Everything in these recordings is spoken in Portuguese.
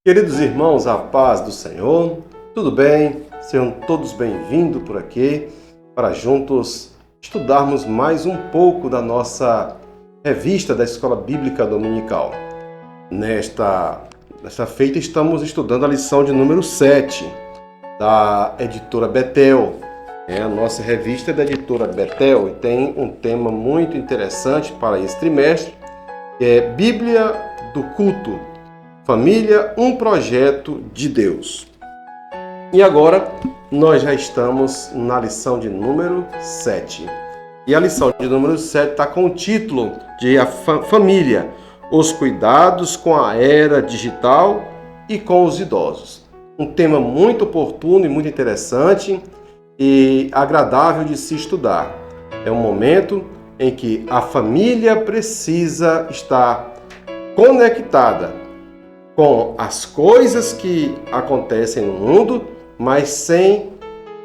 Queridos irmãos, a paz do Senhor, tudo bem? Sejam todos bem-vindos por aqui para juntos estudarmos mais um pouco da nossa revista da Escola Bíblica Dominical. Nesta feita estamos estudando a lição de número 7 da editora Betel. A nossa revista é da editora Betel e tem um tema muito interessante para esse trimestre, que é Bíblia do Culto. Família, um projeto de Deus. E agora nós já estamos na lição de número 7. E a lição de número 7 está com o título de Família, os cuidados com a era digital e com os idosos. Um tema muito oportuno e muito interessante e agradável de se estudar. É um momento em que a família precisa estar conectada com as coisas que acontecem no mundo, mas sem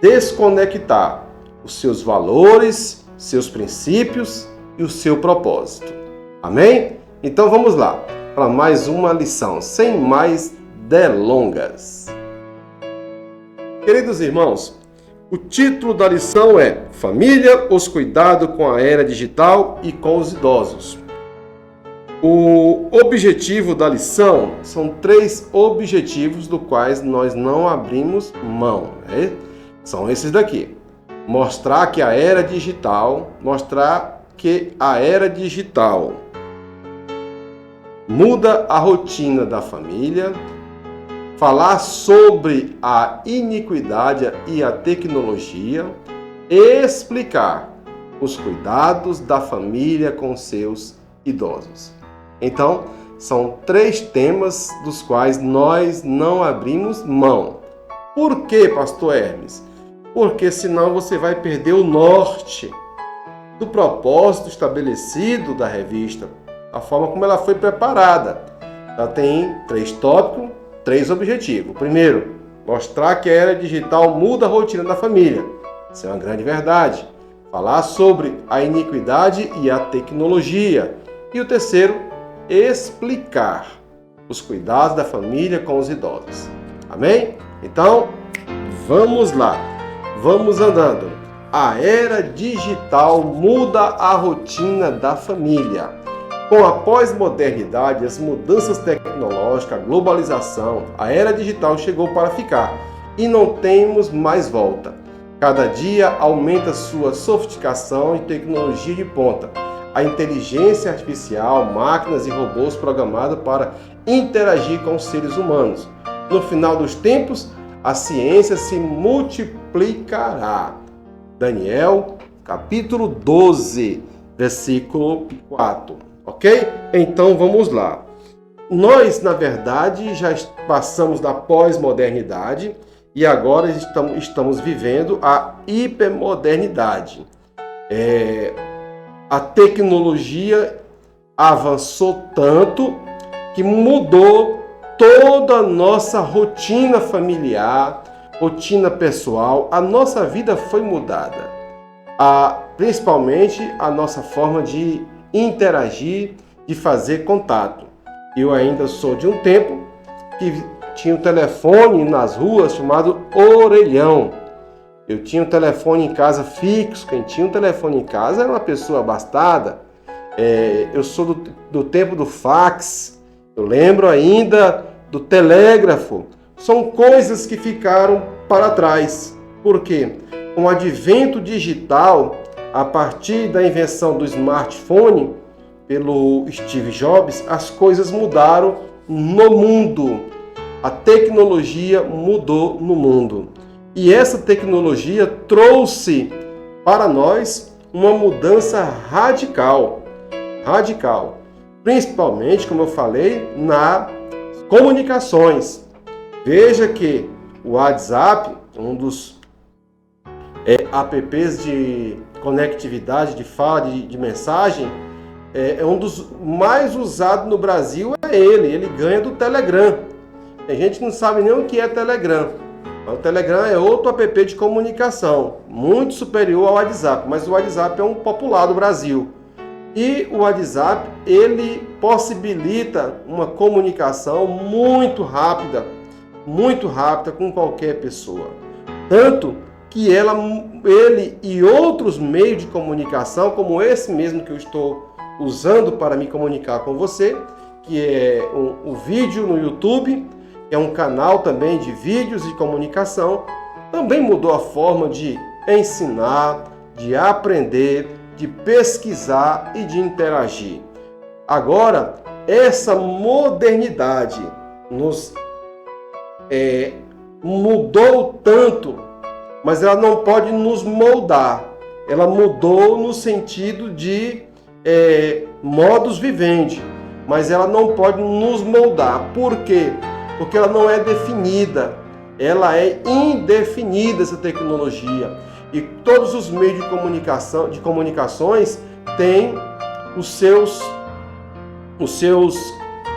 desconectar os seus valores, seus princípios e o seu propósito. Amém? Então vamos lá para mais uma lição, sem mais delongas. Queridos irmãos, o título da lição é Família, os cuidados com a era digital e com os idosos. O objetivo da lição são 3 objetivos dos quais nós não abrimos mão. São esses daqui. Mostrar que a era digital muda a rotina da família, falar sobre a iniquidade e a tecnologia, e explicar os cuidados da família com seus idosos. Então, são 3 temas dos quais nós não abrimos mão. Por quê, pastor Hermes? Porque senão você vai perder o norte do propósito estabelecido da revista, a forma como ela foi preparada. Ela tem 3 tópicos, 3 objetivos. Primeiro, mostrar que a era digital muda a rotina da família. Isso é uma grande verdade. Falar sobre a iniquidade e a tecnologia. E o terceiro, explicar os cuidados da família com os idosos. Amém? Então, vamos lá. Vamos andando. A era digital muda a rotina da família. Com a pós-modernidade, as mudanças tecnológicas, a globalização, a era digital chegou para ficar e não temos mais volta. Cada dia aumenta sua sofisticação e tecnologia de ponta. A inteligência artificial, máquinas e robôs programados para interagir com os seres humanos. No final dos tempos, a ciência se multiplicará. Daniel, capítulo 12, versículo 4. Ok? Então vamos lá. Nós, na verdade, já passamos da pós-modernidade e agora estamos vivendo a hipermodernidade. A tecnologia avançou tanto que mudou toda a nossa rotina familiar, rotina pessoal. A nossa vida foi mudada. Principalmente a nossa forma de interagir, de fazer contato. Eu ainda sou de um tempo que tinha um telefone nas ruas chamado orelhão. Eu tinha um telefone em casa fixo. Quem tinha um telefone em casa era uma pessoa abastada. Eu sou do tempo do fax. Eu lembro ainda do telégrafo. São coisas que ficaram para trás. Por quê? Com o advento digital, a partir da invenção do smartphone pelo Steve Jobs, as coisas mudaram no mundo. A tecnologia mudou no mundo. E essa tecnologia trouxe para nós uma mudança radical. Principalmente, como eu falei, nas comunicações. Veja que o WhatsApp, um dos apps de conectividade, de fala, de mensagem, é um dos mais usados no Brasil. Ele ganha do Telegram. Tem gente que não sabe nem o que é Telegram. O Telegram é outro app de comunicação, muito superior ao WhatsApp, mas o WhatsApp é um popular do Brasil. E o WhatsApp, ele possibilita uma comunicação muito rápida com qualquer pessoa. Tanto que ele e outros meios de comunicação, como esse mesmo que eu estou usando para me comunicar com você, que é o vídeo no YouTube, que é um canal também de vídeos de comunicação, também mudou a forma de ensinar, de aprender, de pesquisar e de interagir. Agora, essa modernidade nos mudou tanto, mas ela não pode nos moldar. Ela mudou no sentido de modus vivendi, mas ela não pode nos moldar. Por quê? Porque ela não é definida. Ela é indefinida, essa tecnologia. E todos os meios de comunicações têm os seus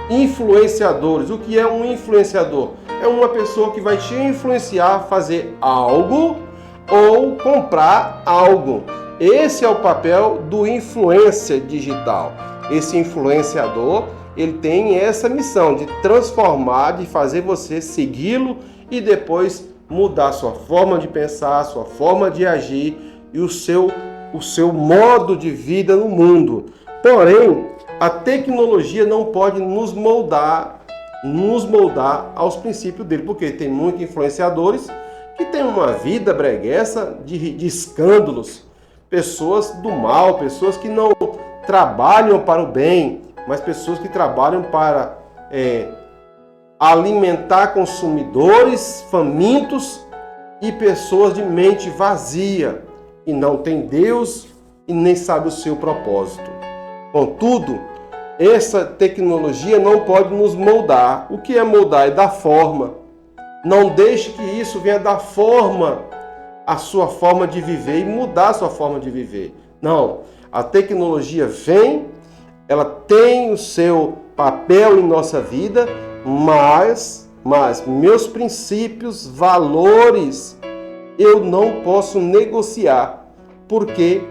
influenciadores. O que é um influenciador? É uma pessoa que vai te influenciar a fazer algo ou comprar algo. Esse é o papel do influencer digital. Esse influenciador, ele tem essa missão de transformar, de fazer você segui-lo e depois mudar sua forma de pensar, sua forma de agir e o seu modo de vida no mundo. Porém, a tecnologia não pode nos moldar aos princípios dele, porque tem muitos influenciadores que têm uma vida breguessa de escândalos, pessoas do mal, pessoas que não trabalham para o bem, mas pessoas que trabalham para alimentar consumidores famintos e pessoas de mente vazia, que não tem Deus e nem sabe o seu propósito. Contudo, essa tecnologia não pode nos moldar. O que é moldar? É dar forma. Não deixe que isso venha dar forma à sua forma de viver e mudar a sua forma de viver. Não, a tecnologia vem, ela tem o seu papel em nossa vida, mas meus princípios, valores, eu não posso negociar, porque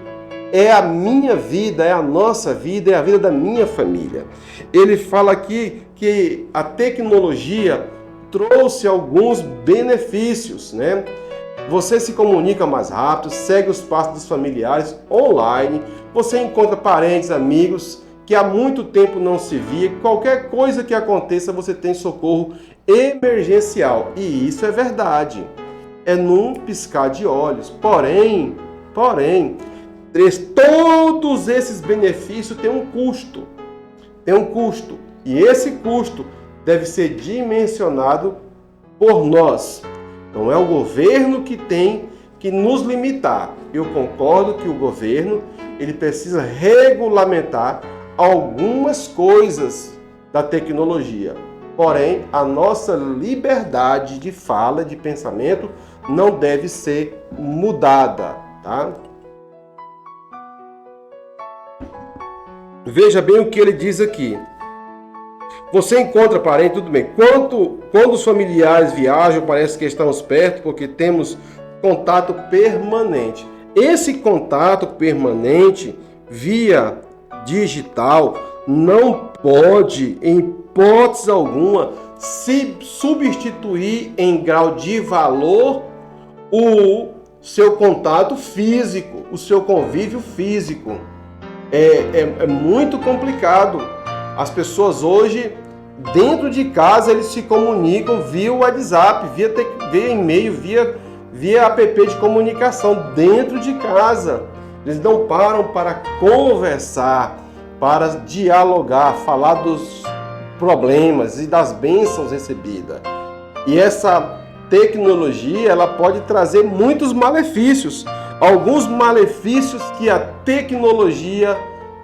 é a minha vida, é a nossa vida, é a vida da minha família. Ele fala aqui que a tecnologia trouxe alguns benefícios, né? Você se comunica mais rápido, segue os passos dos familiares online, você encontra parentes, amigos que há muito tempo não se via. Qualquer coisa que aconteça, você tem socorro emergencial. E isso é verdade. É num piscar de olhos. Porém, todos esses benefícios têm um custo. E esse custo deve ser dimensionado por nós. Não é o governo que tem que nos limitar. Eu concordo que o governo ele precisa regulamentar algumas coisas da tecnologia. Porém, a nossa liberdade de fala, de pensamento, não deve ser mudada, tá? Veja bem o que ele diz aqui. Você encontra parente, tudo bem. Quando os familiares viajam, parece que estamos perto, porque temos contato permanente. Esse contato permanente via digital não pode, em hipótese alguma, se substituir em grau de valor o seu contato físico, o seu convívio físico. É muito complicado. As pessoas hoje, dentro de casa, eles se comunicam via WhatsApp, via e-mail, via app de comunicação dentro de casa. Eles não param para conversar, para dialogar, falar dos problemas e das bênçãos recebidas. E essa tecnologia, ela pode trazer muitos malefícios. Alguns malefícios que a tecnologia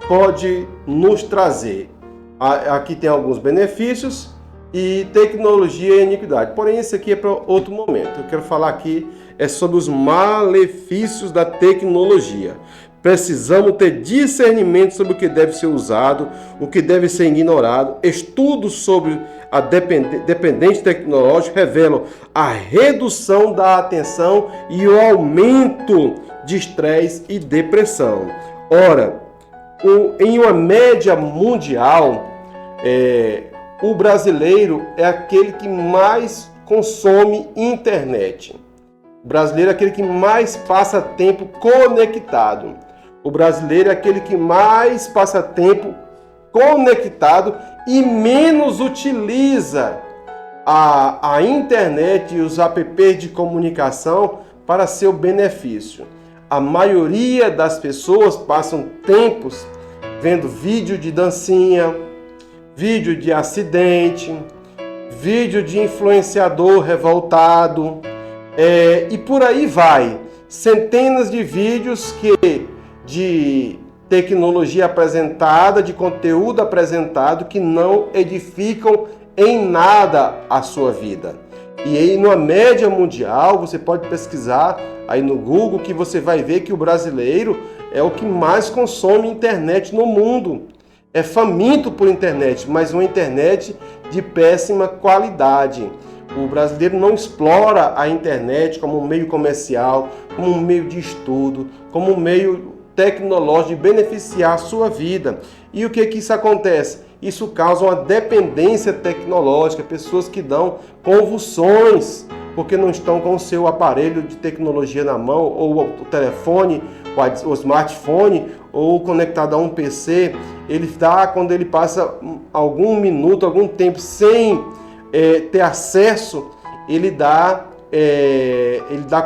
pode nos trazer. Aqui tem alguns benefícios e tecnologia e iniquidade. Porém, esse aqui é para outro momento. Eu quero falar aqui sobre os malefícios da tecnologia. Precisamos ter discernimento sobre o que deve ser usado, o que deve ser ignorado. Estudos sobre a dependência tecnológica revelam a redução da atenção e o aumento de estresse e depressão. Ora, Em uma média mundial, o brasileiro é aquele que mais consome internet. O brasileiro é aquele que mais passa tempo conectado. O brasileiro é aquele que mais passa tempo conectado e menos utiliza a internet e os apps de comunicação para seu benefício. A maioria das pessoas passam tempos vendo vídeo de dancinha, vídeo de acidente, vídeo de influenciador revoltado, e por aí vai. Centenas de vídeos de tecnologia apresentada, de conteúdo apresentado que não edificam em nada a sua vida. E aí, numa média mundial, você pode pesquisar aí no Google que você vai ver que o brasileiro é o que mais consome internet no mundo. É faminto por internet, mas uma internet de péssima qualidade. O brasileiro não explora a internet como um meio comercial, como um meio de estudo, como um meio tecnológico de beneficiar a sua vida. E o que isso acontece? Isso causa uma dependência tecnológica, pessoas que dão convulsões porque não estão com o seu aparelho de tecnologia na mão, ou o telefone, o smartphone, ou conectado a um PC. Quando ele passa algum minuto, algum tempo sem ter acesso, ele dá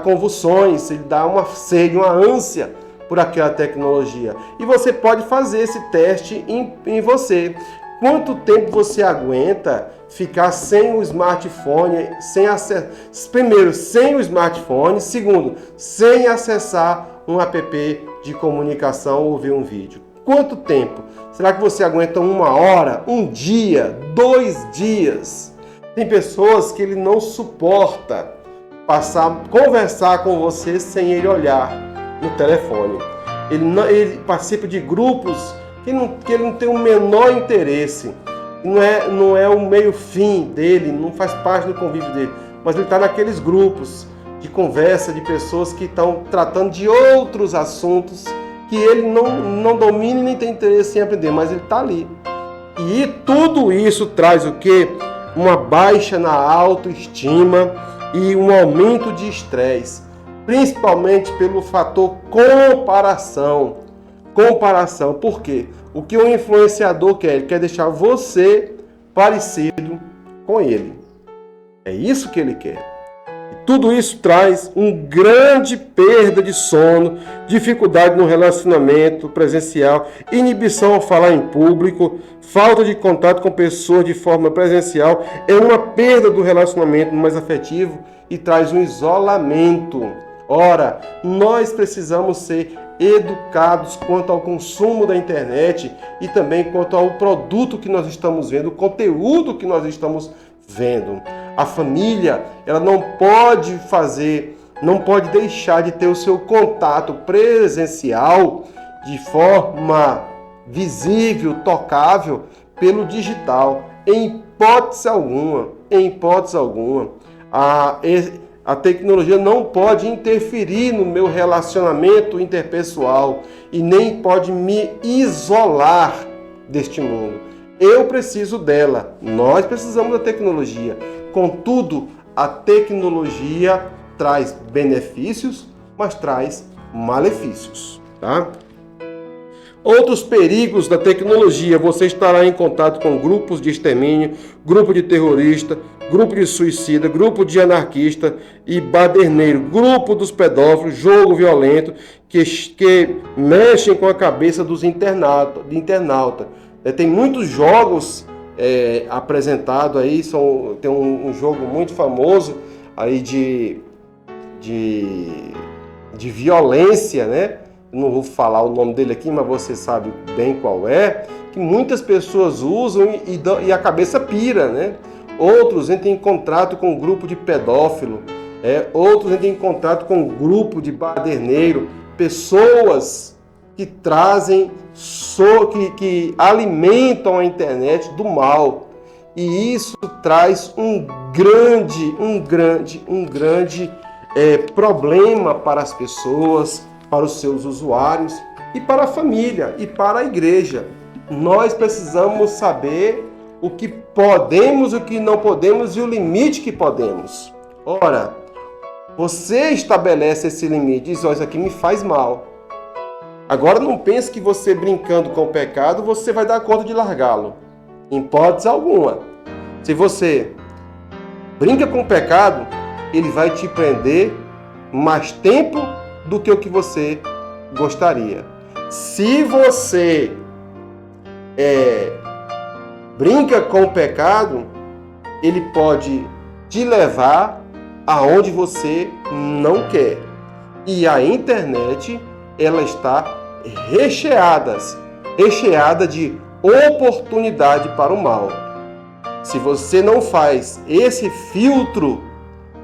convulsões, ele dá uma sede, uma ânsia por aquela tecnologia. E você pode fazer esse teste em você. Quanto tempo você aguenta ficar sem o smartphone, primeiro, sem o smartphone, segundo, sem acessar um app de comunicação ou ver um vídeo? Quanto tempo? Será que você aguenta 1 hora, 1 dia, 2 dias? Tem pessoas que ele não suporta conversar com você sem ele olhar no telefone. Ele participa de grupos que ele não tem o menor interesse. Não é o meio-fim dele, não faz parte do convívio dele. Mas ele está naqueles grupos de conversa de pessoas que estão tratando de outros assuntos que ele não domina e nem tem interesse em aprender, mas ele está ali. E tudo isso traz o quê? Uma baixa na autoestima e um aumento de estresse, principalmente pelo fator comparação. Comparação, por quê? O que o influenciador quer? Ele quer deixar você parecido com ele. É isso que ele quer. E tudo isso traz uma grande perda de sono, dificuldade no relacionamento presencial, inibição ao falar em público, falta de contato com pessoas de forma presencial, é uma perda do relacionamento mais afetivo e traz um isolamento. Ora, nós precisamos ser educados quanto ao consumo da internet e também quanto ao produto que nós estamos vendo, o conteúdo que nós estamos vendo. A família, ela não pode deixar de ter o seu contato presencial de forma visível, tocável pelo digital, em hipótese alguma. A tecnologia não pode interferir no meu relacionamento interpessoal e nem pode me isolar deste mundo. Eu preciso dela, nós precisamos da tecnologia. Contudo, a tecnologia traz benefícios, mas traz malefícios, tá? Outros perigos da tecnologia: você estará em contato com grupos de extermínio, grupo de terrorista, grupo de suicida, grupo de anarquista e baderneiro, grupo dos pedófilos, jogo violento, que mexem com a cabeça dos internautas. Tem muitos jogos apresentados aí, tem um jogo muito famoso aí de violência, né? Não vou falar o nome dele aqui, mas você sabe bem qual é, que muitas pessoas usam e a cabeça pira, né? Outros entram em contato com um grupo de pedófilo, outros entram em contato com um grupo de baderneiro, pessoas que trazem, que alimentam a internet do mal. E isso traz um grande problema para as pessoas, para os seus usuários e para a família e para a igreja. Nós precisamos saber o que podemos, o que não podemos e o limite que podemos. Ora, você estabelece esse limite, diz, ó, isso aqui me faz mal. Agora não pense que você brincando com o pecado, você vai dar conta de largá-lo. Em hipótese alguma. Se você brinca com o pecado, ele vai te prender mais tempo do que o que você gostaria. Se você brinca com o pecado, ele pode te levar aonde você não quer. E a internet, ela está recheada de oportunidade para o mal. Se você não faz esse filtro,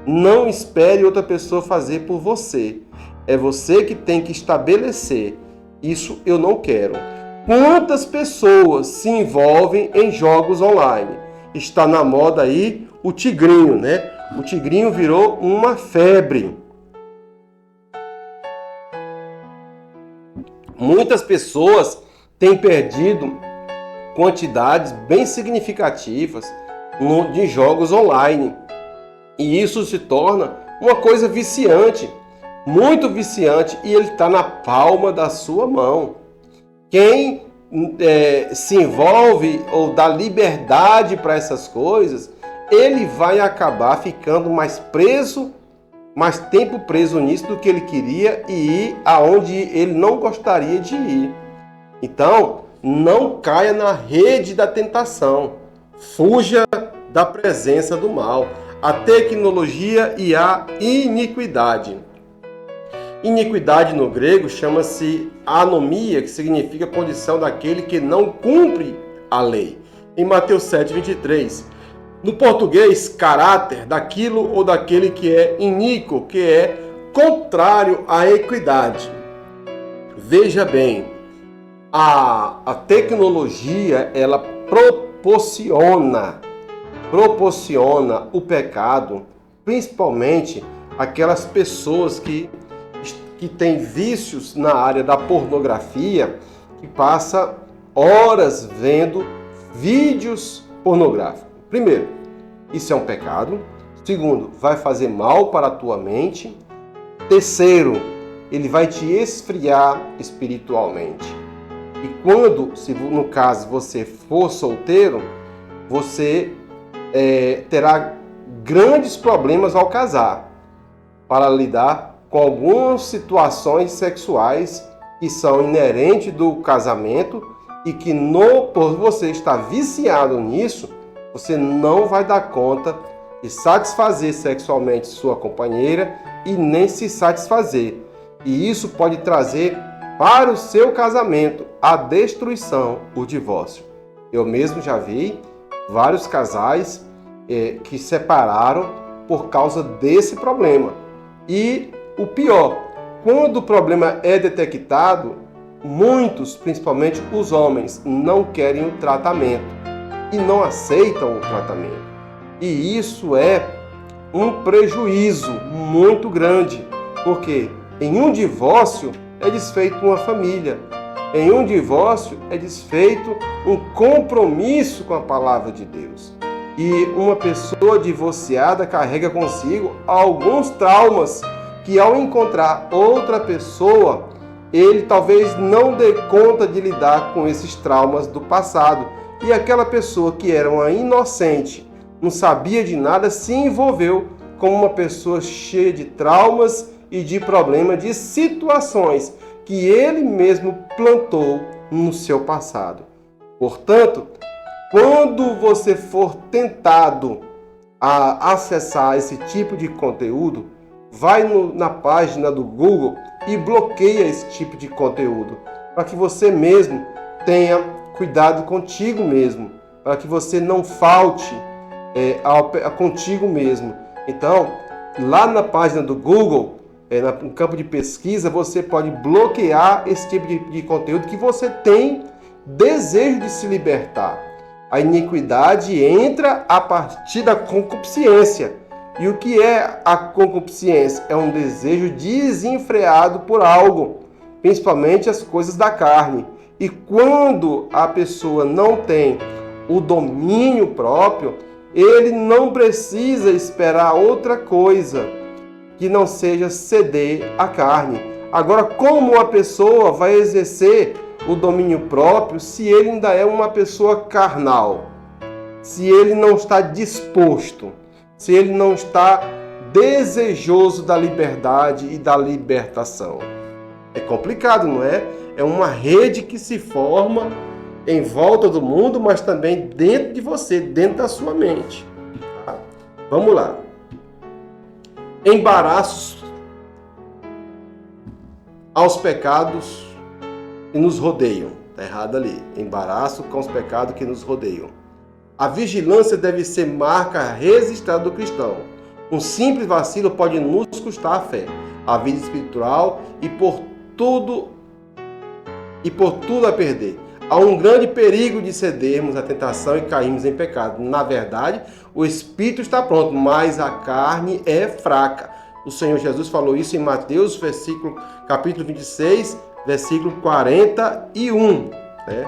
não espere outra pessoa fazer por você. É você que tem que estabelecer. Isso eu não quero. Quantas pessoas se envolvem em jogos online? Está na moda aí o tigrinho, né? O tigrinho virou uma febre. Muitas pessoas têm perdido quantidades bem significativas de jogos online. E isso se torna uma coisa viciante, muito viciante, e ele está na palma da sua mão. Quem se envolve ou dá liberdade para essas coisas, ele vai acabar ficando mais tempo preso nisso do que ele queria e ir aonde ele não gostaria de ir. Então, não caia na rede da tentação. Fuja da presença do mal, a tecnologia e a iniquidade. Iniquidade no grego chama-se anomia, que significa condição daquele que não cumpre a lei. Em Mateus 7:23. No português, caráter daquilo ou daquele que é iníquo, que é contrário à equidade. Veja bem, a tecnologia, ela proporciona o pecado, principalmente aquelas pessoas que têm vícios na área da pornografia, que passa horas vendo vídeos pornográficos. Primeiro, isso é um pecado. Segundo, vai fazer mal para a tua mente. Terceiro, ele vai te esfriar espiritualmente. E quando, se no caso você for solteiro, você terá grandes problemas ao casar para lidar com algumas situações sexuais que são inerentes do casamento e que por você estar viciado nisso, você não vai dar conta de satisfazer sexualmente sua companheira e nem se satisfazer. E isso pode trazer para o seu casamento a destruição, o divórcio. Eu mesmo já vi vários casais que separaram por causa desse problema. E o pior, quando o problema é detectado, muitos, principalmente os homens, não querem o tratamento e não aceitam o tratamento. E isso é um prejuízo muito grande, porque em um divórcio é desfeito uma família. Em um divórcio é desfeito um compromisso com a palavra de Deus. E uma pessoa divorciada carrega consigo alguns traumas que, ao encontrar outra pessoa, ele talvez não dê conta de lidar com esses traumas do passado. E aquela pessoa que era uma inocente, não sabia de nada, se envolveu com uma pessoa cheia de traumas e de problemas, de situações que ele mesmo plantou no seu passado. Portanto, quando você for tentado a acessar esse tipo de conteúdo, vai na página do Google e bloqueia esse tipo de conteúdo, para que você mesmo tenha cuidado contigo mesmo, para que você não falte contigo mesmo. Então, lá na página do Google, no campo de pesquisa, você pode bloquear esse tipo de conteúdo que você tem desejo de se libertar. A iniquidade entra a partir da concupiscência. E o que é a concupiscência? É um desejo desenfreado por algo principalmente as coisas da carne. E quando a pessoa não tem o domínio próprio, ele não precisa esperar outra coisa que não seja ceder à carne. Agora, como a pessoa vai exercer o domínio próprio se ele ainda é uma pessoa carnal? Se ele não está disposto, se ele não está desejoso da liberdade e da libertação. É complicado, não é? É uma rede que se forma em volta do mundo, mas também dentro de você, dentro da sua mente. Tá? Vamos lá. Embaraços aos pecados que nos rodeiam. Está errado ali. Embaraço com os pecados que nos rodeiam. A vigilância deve ser marca registrada do cristão. Um simples vacilo pode nos custar a fé, a vida espiritual e por tudo a perder. Há um grande perigo de cedermos à tentação e cairmos em pecado. Na verdade, o espírito está pronto, mas a carne é fraca. O Senhor Jesus falou isso em Mateus, capítulo 26, versículo 41. Né?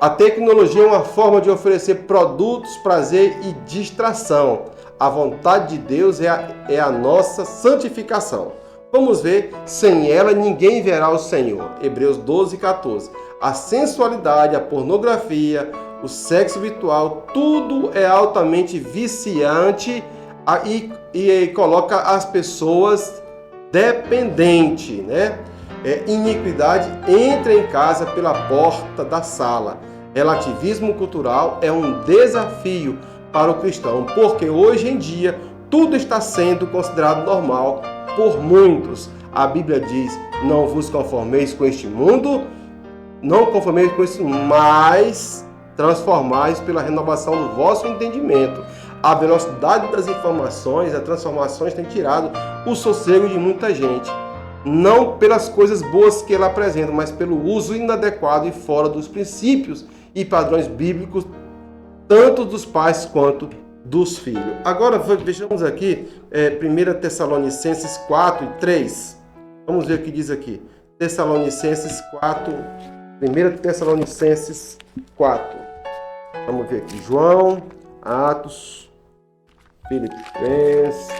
A tecnologia é uma forma de oferecer produtos, prazer e distração. A vontade de Deus é a nossa santificação. Vamos ver, sem ela ninguém verá o Senhor. Hebreus 12, 14. A sensualidade, a pornografia, o sexo virtual, tudo é altamente viciante e coloca as pessoas dependentes, né? Iniquidade entra em casa pela porta da sala. Relativismo cultural é um desafio para o cristão, porque hoje em dia tudo está sendo considerado normal por muitos. A Bíblia diz: não vos conformeis com este mundo, não conformeis com este mundo, mas transformais pela renovação do vosso entendimento. A velocidade das informações, as transformações tem tirado o sossego de muita gente. Não pelas coisas boas que ela apresenta, mas pelo uso inadequado e fora dos princípios e padrões bíblicos, tanto dos pais quanto dos filhos. Agora vejamos aqui 1 Tessalonicenses 4 e 3. Vamos ver o que diz aqui. Tessalonicenses 4, 1 Tessalonicenses 4. Vamos ver aqui. João, Atos, Filipenses.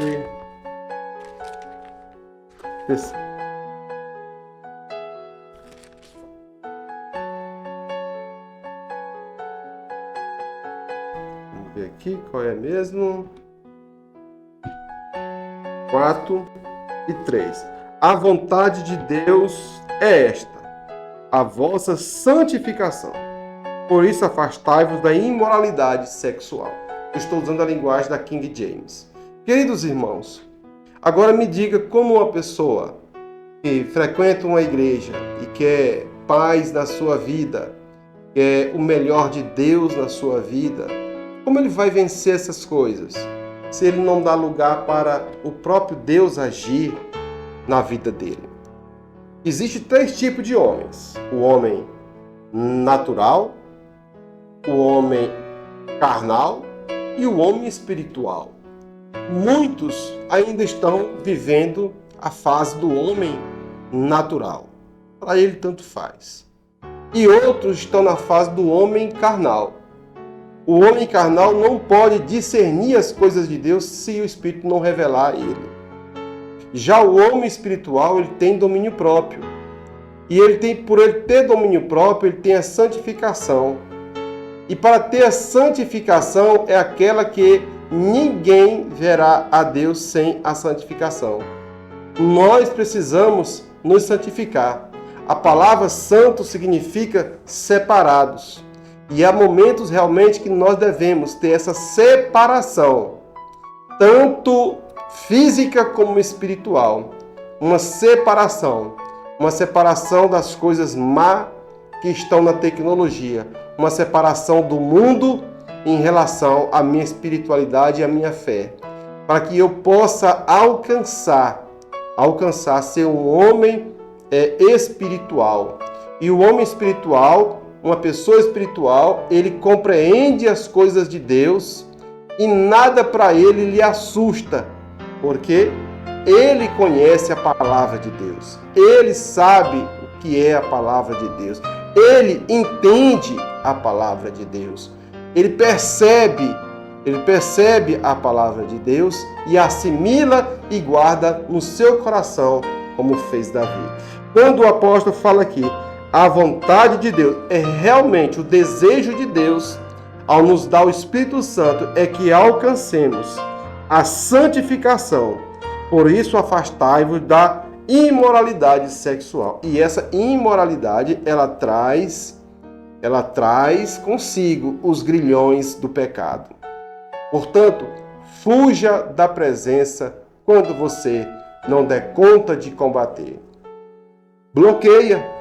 Vamos ver aqui qual é mesmo. 4 e 3. A vontade de Deus é esta: a vossa santificação. Por isso afastai-vos da imoralidade sexual. Eu estou usando a linguagem da King James. Queridos irmãos, agora me diga como uma pessoa que frequenta uma igreja e quer paz na sua vida, quer o melhor de Deus na sua vida, como ele vai vencer essas coisas se ele não dá lugar para o próprio Deus agir na vida dele? Existem 3 tipos de homens: o homem natural, o homem carnal e o homem espiritual. Muitos ainda estão vivendo a fase do homem natural. Para ele tanto faz. E outros estão na fase do homem carnal. O homem carnal não pode discernir as coisas de Deus se o Espírito não revelar a ele. Já o homem espiritual, ele tem domínio próprio. E por ele ter domínio próprio, ele tem a santificação. E para ter a santificação é aquela que ninguém verá a Deus sem a santificação. Nós precisamos nos santificar. A palavra santo significa separados. E há momentos realmente que nós devemos ter essa separação, tanto física como espiritual. Uma separação das coisas má que estão na tecnologia, uma separação do mundo em relação à minha espiritualidade e à minha fé, para que eu possa alcançar ser um homem espiritual. E o homem espiritual, uma pessoa espiritual, ele compreende as coisas de Deus e nada para ele lhe assusta, porque ele conhece a palavra de Deus. Ele sabe o que é a palavra de Deus. Ele entende a palavra de Deus. Ele percebe a palavra de Deus e assimila e guarda no seu coração, como fez Davi. Quando o apóstolo fala aqui, a vontade de Deus é realmente o desejo de Deus, ao nos dar o Espírito Santo, é que alcancemos a santificação. Por isso, afastai-vos da imoralidade sexual. E essa imoralidade, ela traz consigo os grilhões do pecado. Portanto, fuja da presença quando você não der conta de combater. Bloqueia.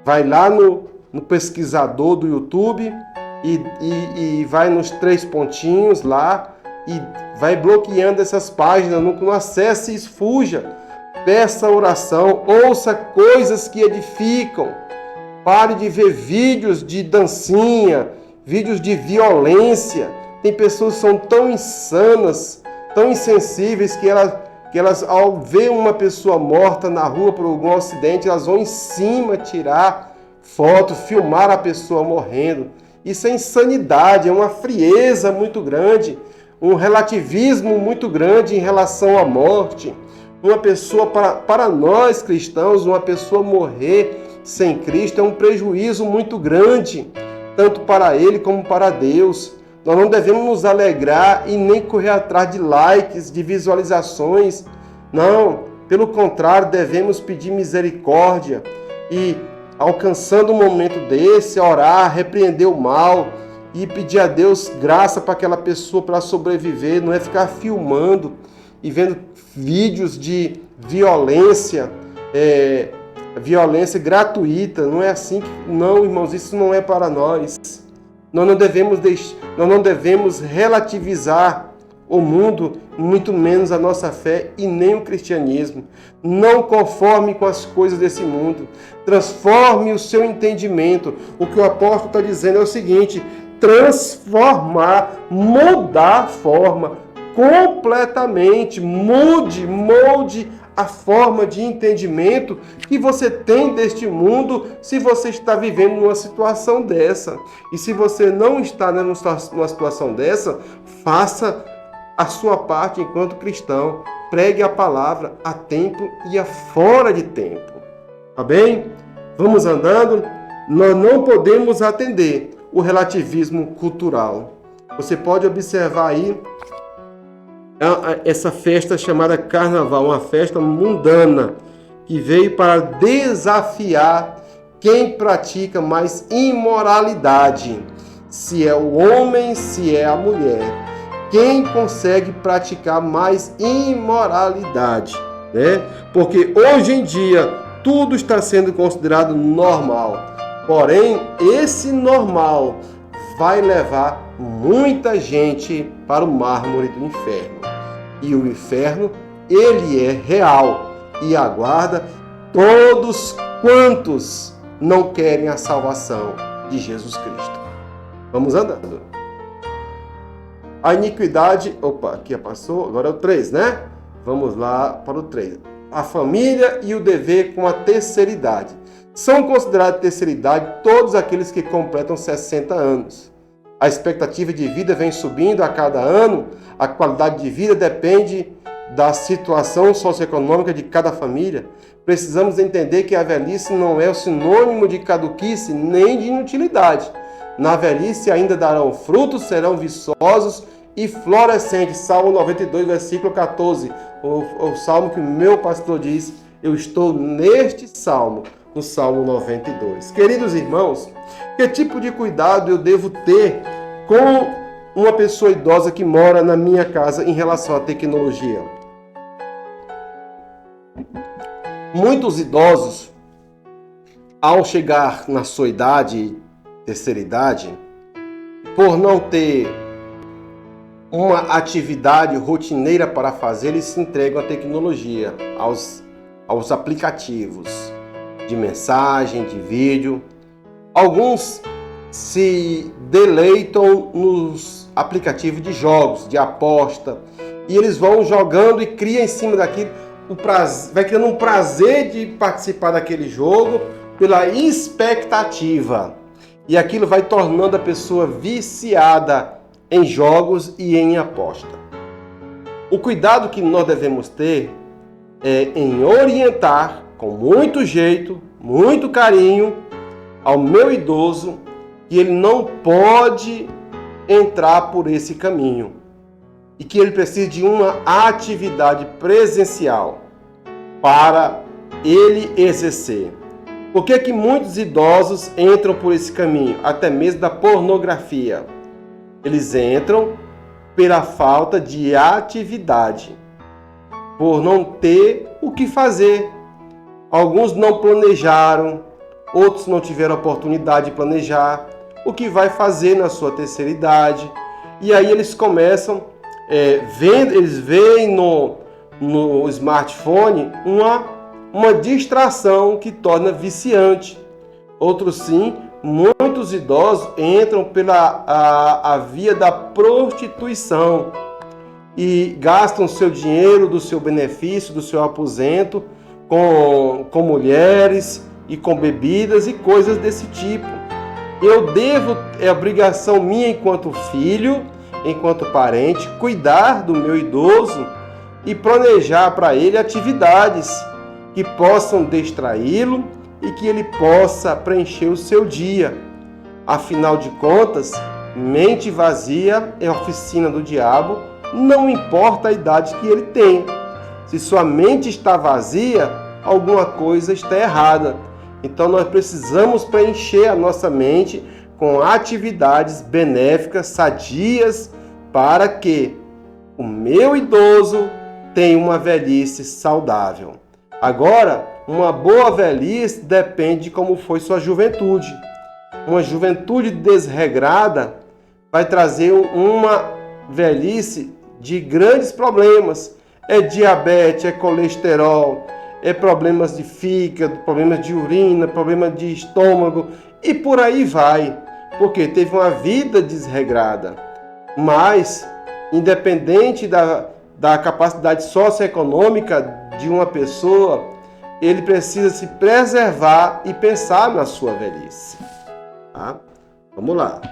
Vai lá no pesquisador do YouTube e vai nos 3 pontinhos lá e vai bloqueando essas páginas. Não acesse isso, fuja. Peça oração, ouça coisas que edificam. Pare de ver vídeos de dancinha, vídeos de violência. Tem pessoas que são tão insanas, tão insensíveis, que elas, ao ver uma pessoa morta na rua por algum acidente, elas vão em cima tirar foto, filmar a pessoa morrendo. Isso é insanidade, é uma frieza muito grande, um relativismo muito grande em relação à morte. Uma pessoa, para nós cristãos, uma pessoa morrer sem Cristo é um prejuízo muito grande, tanto para ele como para Deus. Nós não devemos nos alegrar e nem correr atrás de likes, de visualizações. Não, pelo contrário, devemos pedir misericórdia e, alcançando um momento desse, orar, repreender o mal e pedir a Deus graça para aquela pessoa para sobreviver. Não é ficar filmando e vendo vídeos de violência, violência gratuita. Não é assim não, irmãos, isso não é para nós. Nós não devemos relativizar o mundo, muito menos a nossa fé e nem o cristianismo. Não conforme com as coisas desse mundo. Transforme o seu entendimento. O que o apóstolo está dizendo é o seguinte: transformar, mudar a forma completamente. Molde a forma de entendimento que você tem deste mundo, se você está vivendo numa situação dessa. E se você não está numa situação dessa, faça a sua parte enquanto cristão. Pregue a palavra a tempo e a fora de tempo. Tá bem? Vamos andando. Nós não podemos atender o relativismo cultural. Você pode observar aí essa festa chamada Carnaval, uma festa mundana que veio para desafiar quem pratica mais imoralidade, se é o homem, se é a mulher. Quem consegue praticar mais imoralidade, né? Porque hoje em dia tudo está sendo considerado normal. Porém, esse normal vai levar muita gente para o mármore do inferno. E o inferno, ele é real e aguarda todos quantos não querem a salvação de Jesus Cristo. Vamos andando. A iniquidade, aqui já passou, agora é o 3, né? Vamos lá para o 3. A família e o dever com a terceira idade. São considerados terceira idade todos aqueles que completam 60 anos. A expectativa de vida vem subindo a cada ano, a qualidade de vida depende da situação socioeconômica de cada família. Precisamos entender que a velhice não é o sinônimo de caduquice nem de inutilidade. Na velhice ainda darão frutos, serão viçosos e florescentes. Salmo 92, versículo 14. O salmo que o meu pastor diz, eu estou neste salmo, no Salmo 92. Queridos irmãos, que tipo de cuidado eu devo ter com uma pessoa idosa que mora na minha casa em relação à tecnologia? Muitos idosos, ao chegar na sua idade, terceira idade, por não ter uma atividade rotineira para fazer, eles se entregam à tecnologia, aos aplicativos de mensagem, de vídeo. Alguns se deleitam nos aplicativos de jogos, de aposta, e eles vão jogando e criam em cima daquilo, vai criando um prazer de participar daquele jogo pela expectativa. E aquilo vai tornando a pessoa viciada em jogos e em aposta. O cuidado que nós devemos ter é em orientar com muito jeito, muito carinho ao meu idoso que ele não pode entrar por esse caminho e que ele precisa de uma atividade presencial para ele exercer. Por que que muitos idosos entram por esse caminho, até mesmo da pornografia? Eles entram pela falta de atividade, por não ter o que fazer. Alguns não planejaram, outros não tiveram oportunidade de planejar o que vai fazer na sua terceira idade. E aí eles começam, eles veem no smartphone uma distração que torna viciante. Outros sim, muitos idosos entram pela a via da prostituição e gastam seu dinheiro, do seu benefício, do seu aposento com mulheres e com bebidas e coisas desse tipo. É obrigação minha enquanto filho, enquanto parente, cuidar do meu idoso e planejar para ele atividades que possam distraí-lo e que ele possa preencher o seu dia. Afinal de contas, mente vazia é oficina do diabo, não importa a idade que ele tem. Se sua mente está vazia, alguma coisa está errada. Então nós precisamos preencher a nossa mente com atividades benéficas, sadias, para que o meu idoso tenha uma velhice saudável. Agora, uma boa velhice depende de como foi sua juventude. Uma juventude desregrada vai trazer uma velhice de grandes problemas. É diabetes, é colesterol, é problemas de fígado, problemas de urina, problemas de estômago e por aí vai. Porque teve uma vida desregrada. Mas, independente da capacidade socioeconômica de uma pessoa, ele precisa se preservar e pensar na sua velhice. Tá? Vamos lá.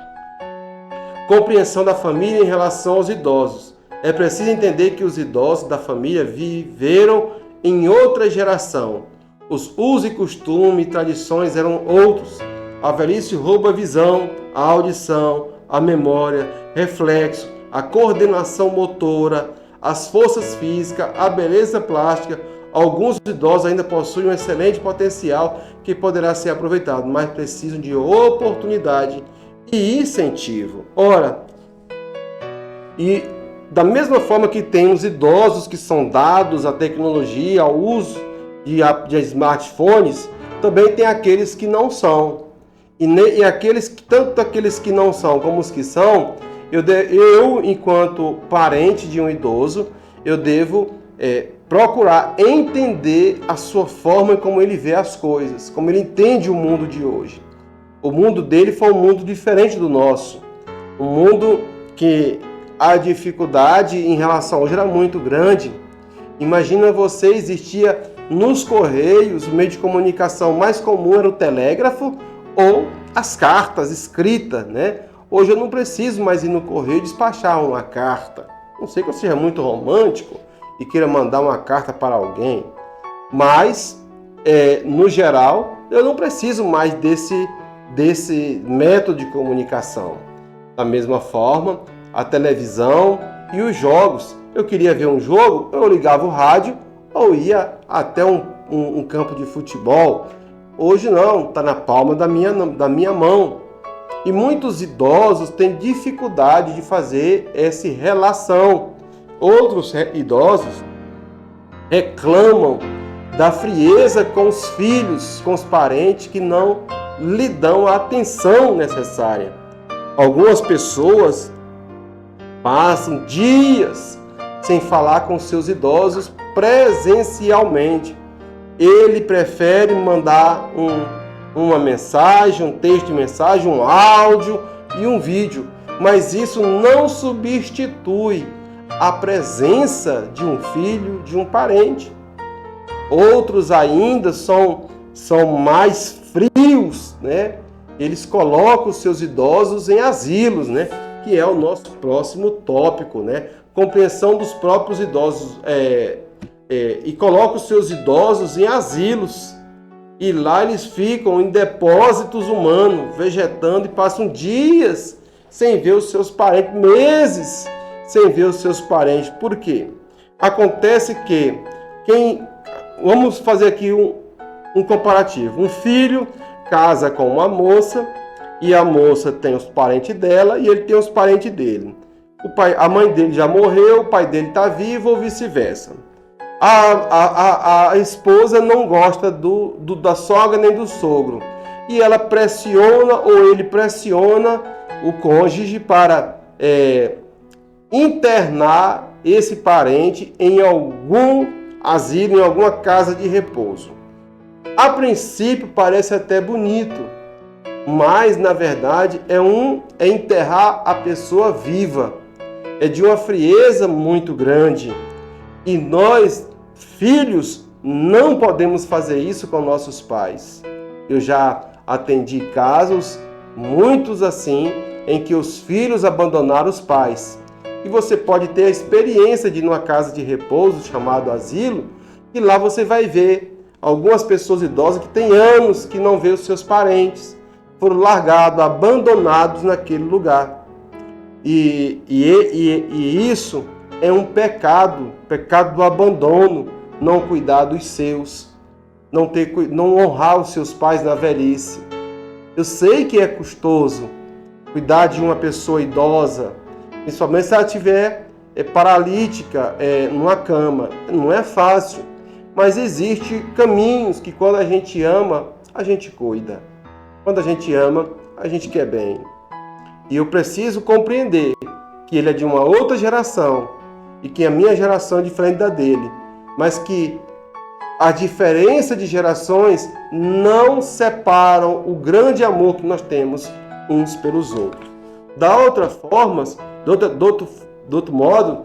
Compreensão da família em relação aos idosos. É preciso entender que os idosos da família viveram em outra geração. Os usos e costumes e tradições eram outros. A velhice rouba a visão, a audição, a memória, reflexo, a coordenação motora, as forças físicas, a beleza plástica. Alguns idosos ainda possuem um excelente potencial que poderá ser aproveitado, mas precisam de oportunidade e incentivo. Ora, e da mesma forma que tem os idosos que são dados à tecnologia, ao uso de smartphones, também tem aqueles que não são. E tanto aqueles que não são como os que são, eu enquanto parente de um idoso, eu devo procurar entender a sua forma como ele vê as coisas, como ele entende o mundo de hoje. O mundo dele foi um mundo diferente do nosso. Um mundo que a dificuldade em relação a hoje era muito grande. Imagina você, existia nos correios, o meio de comunicação mais comum era o telégrafo ou as cartas escritas, né? Hoje eu não preciso mais ir no correio despachar uma carta. Não sei que eu seja muito romântico e queira mandar uma carta para alguém, mas, no geral, eu não preciso mais desse método de comunicação. Da mesma forma, a televisão e os jogos. Eu queria ver um jogo, eu ligava o rádio ou ia até um campo de futebol. Hoje não, está na palma da minha mão. E muitos idosos têm dificuldade de fazer essa relação. Outros idosos reclamam da frieza com os filhos, com os parentes que não lhe dão a atenção necessária. Algumas pessoas passam dias sem falar com seus idosos presencialmente. Ele prefere mandar uma mensagem, um texto de mensagem, um áudio e um vídeo. Mas isso não substitui a presença de um filho, de um parente. Outros ainda são mais frios, né? Eles colocam os seus idosos em asilos, né? Que é o nosso próximo tópico, né? Compreensão dos próprios idosos. E colocam os seus idosos em asilos. E lá eles ficam em depósitos humanos, vegetando e passam dias sem ver os seus parentes, meses sem ver os seus parentes. Por quê? Acontece que vamos fazer aqui um comparativo. Um filho casa com uma moça e a moça tem os parentes dela e ele tem os parentes dele. A mãe dele já morreu, o pai dele está vivo ou vice-versa. A esposa não gosta da sogra nem do sogro e ela pressiona ou ele pressiona o cônjuge para internar esse parente em algum asilo, em alguma casa de repouso. A princípio parece até bonito, mas na verdade é enterrar a pessoa viva. É de uma frieza muito grande. E nós, filhos, não podemos fazer isso com nossos pais. Eu já atendi casos, muitos assim, em que os filhos abandonaram os pais. E você pode ter a experiência de ir numa casa de repouso, chamado asilo, e lá você vai ver algumas pessoas idosas que têm anos que não vê os seus parentes, foram largados, abandonados naquele lugar. E isso é um pecado do abandono, não cuidar dos seus, não honrar os seus pais na velhice. Eu sei que é custoso cuidar de uma pessoa idosa, principalmente se ela estiver paralítica numa cama. Não é fácil, mas existem caminhos que quando a gente ama, a gente cuida. Quando a gente ama, a gente quer bem. E eu preciso compreender que ele é de uma outra geração e que a minha geração é diferente da dele, mas que a diferença de gerações não separam o grande amor que nós temos uns pelos outros. Da outra forma, do outro modo,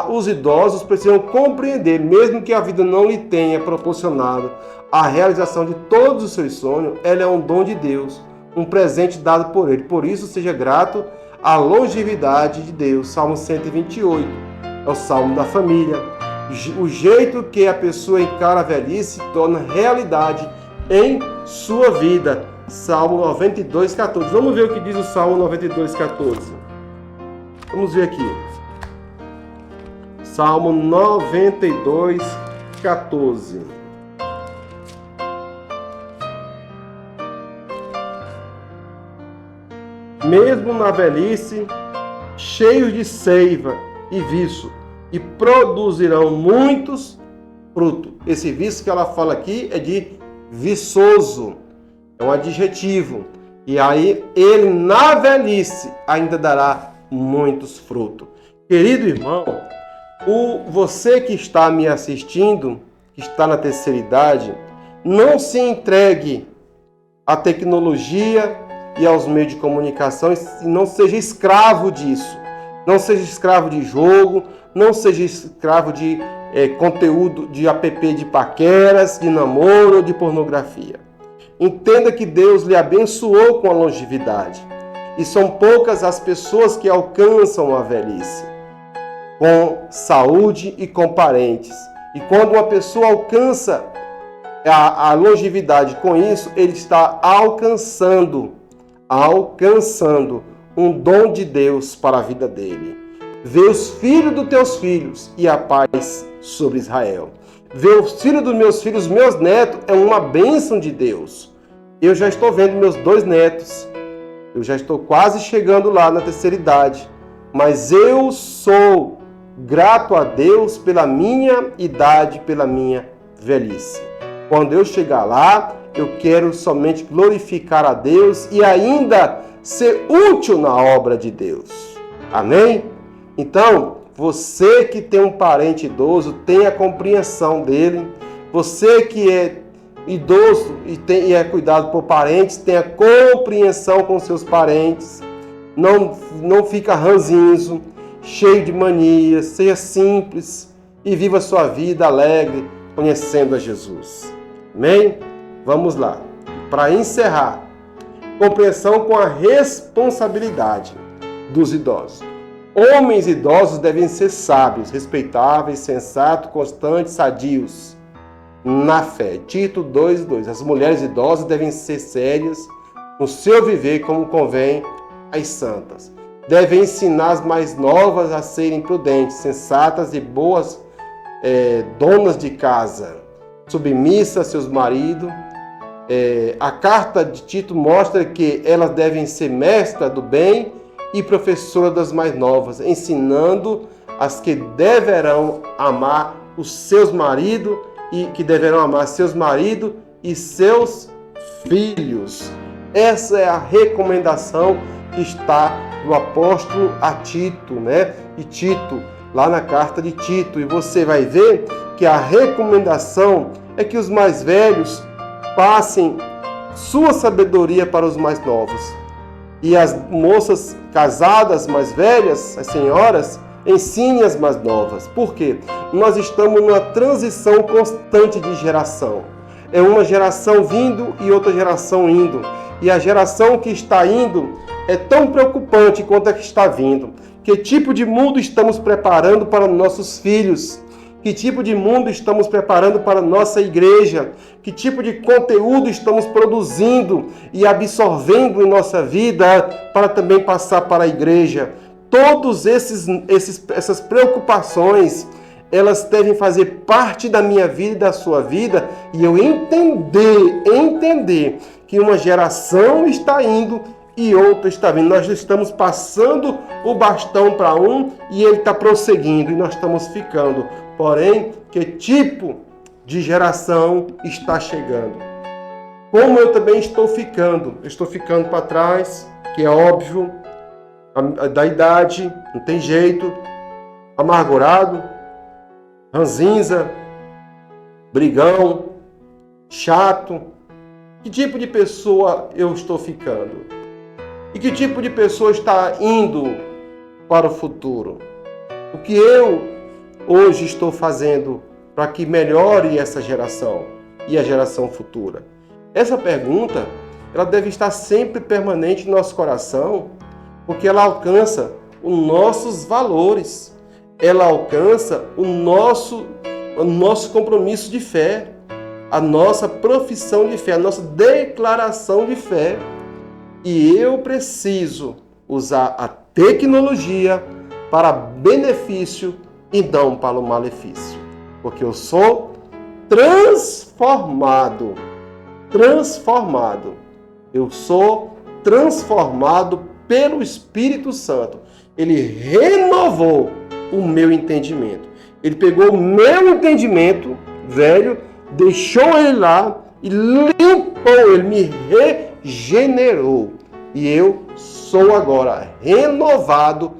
os idosos precisam compreender, mesmo que a vida não lhe tenha proporcionado a realização de todos os seus sonhos, ela é um dom de Deus, um presente dado por Ele. Por isso, seja grato à longevidade de Deus. Salmo 128 é o Salmo da família. O jeito que a pessoa encara a velhice torna realidade em sua vida. Salmo 92, 14. Vamos ver o que diz o Salmo 92, 14. Vamos ver aqui. Salmo 92, 14. Mesmo na velhice, cheios de seiva e viço, e produzirão muitos frutos. Esse viço que ela fala aqui é de viçoso, é um adjetivo. E aí ele na velhice ainda dará muitos frutos. Querido irmão, você que está me assistindo, que está na terceira idade, não se entregue à tecnologia e aos meios de comunicação e não seja escravo disso. Não seja escravo de jogo, não seja escravo de conteúdo de app de paqueras, de namoro ou de pornografia. Entenda que Deus lhe abençoou com a longevidade. E são poucas as pessoas que alcançam a velhice com saúde e com parentes. E quando uma pessoa alcança a longevidade com isso, ele está alcançando um dom de Deus para a vida dele. Vê os filhos dos teus filhos e a paz sobre Israel. Ver os filhos dos meus filhos, meus netos, é uma bênção de Deus. Eu já estou vendo meus 2 netos. Eu já estou quase chegando lá na terceira idade. Mas eu sou grato a Deus pela minha idade, pela minha velhice. Quando eu chegar lá, eu quero somente glorificar a Deus e ainda ser útil na obra de Deus. Amém? Então, você que tem um parente idoso, tenha compreensão dele. Você que idoso e é cuidado por parentes, tenha compreensão com seus parentes, não fica ranzinzo, cheio de manias, seja simples e viva sua vida alegre, conhecendo a Jesus. Amém? Vamos lá. Para encerrar, compreensão com a responsabilidade dos idosos. Homens idosos devem ser sábios, respeitáveis, sensatos, constantes, sadios na fé. Tito 2:2. As mulheres idosas devem ser sérias no seu viver como convém às santas. Devem ensinar as mais novas a serem prudentes, sensatas e boas donas de casa, submissas a seus maridos. A carta de Tito mostra que elas devem ser mestras do bem e professora das mais novas, ensinando as que deverão amar os seus maridos e que deverão amar seus maridos e seus filhos. Essa é a recomendação que está do apóstolo a Tito, né? E Tito, lá na carta de Tito. E você vai ver que a recomendação é que os mais velhos passem sua sabedoria para os mais novos. E as moças casadas mais velhas, as senhoras, ensinem as mais novas. Por quê? Nós estamos numa transição constante de geração. É uma geração vindo e outra geração indo. E a geração que está indo é tão preocupante quanto a que está vindo. Que tipo de mundo estamos preparando para nossos filhos? Que tipo de mundo estamos preparando para a nossa igreja? Que tipo de conteúdo estamos produzindo e absorvendo em nossa vida para também passar para a igreja? Todas essas preocupações, elas devem fazer parte da minha vida e da sua vida, e eu entender que uma geração está indo e outra está vindo. Nós estamos passando o bastão para um e ele está prosseguindo e nós estamos ficando. Porém, que tipo de geração está chegando? Como eu também estou ficando? Eu estou ficando para trás, que é óbvio, da idade, não tem jeito, amargurado, ranzinza, brigão, chato. Que tipo de pessoa eu estou ficando? E que tipo de pessoa está indo para o futuro? O que eu hoje estou fazendo para que melhore essa geração e a geração futura? Essa pergunta, ela deve estar sempre permanente no nosso coração, porque ela alcança os nossos valores, ela alcança o nosso compromisso de fé, a nossa profissão de fé, a nossa declaração de fé. E eu preciso usar a tecnologia para benefício e não para o malefício. Porque eu sou transformado. Eu sou transformado pelo Espírito Santo. Ele renovou o meu entendimento. Ele pegou o meu entendimento velho, deixou ele lá e limpou, ele me regenerou. E eu sou agora renovado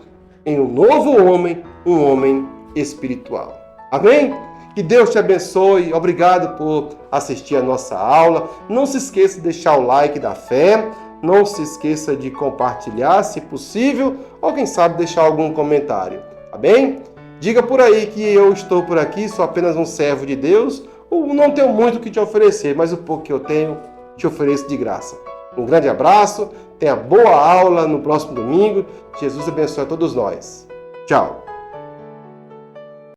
em um novo homem, um homem espiritual. Amém? Que Deus te abençoe. Obrigado por assistir a nossa aula. Não se esqueça de deixar o like da fé. Não se esqueça de compartilhar, se possível, ou quem sabe deixar algum comentário. Tá bem? Diga por aí que eu estou por aqui, sou apenas um servo de Deus, ou não tenho muito o que te oferecer, mas o pouco que eu tenho, te ofereço de graça. Um grande abraço, tenha boa aula no próximo domingo. Jesus abençoe a todos nós. Tchau!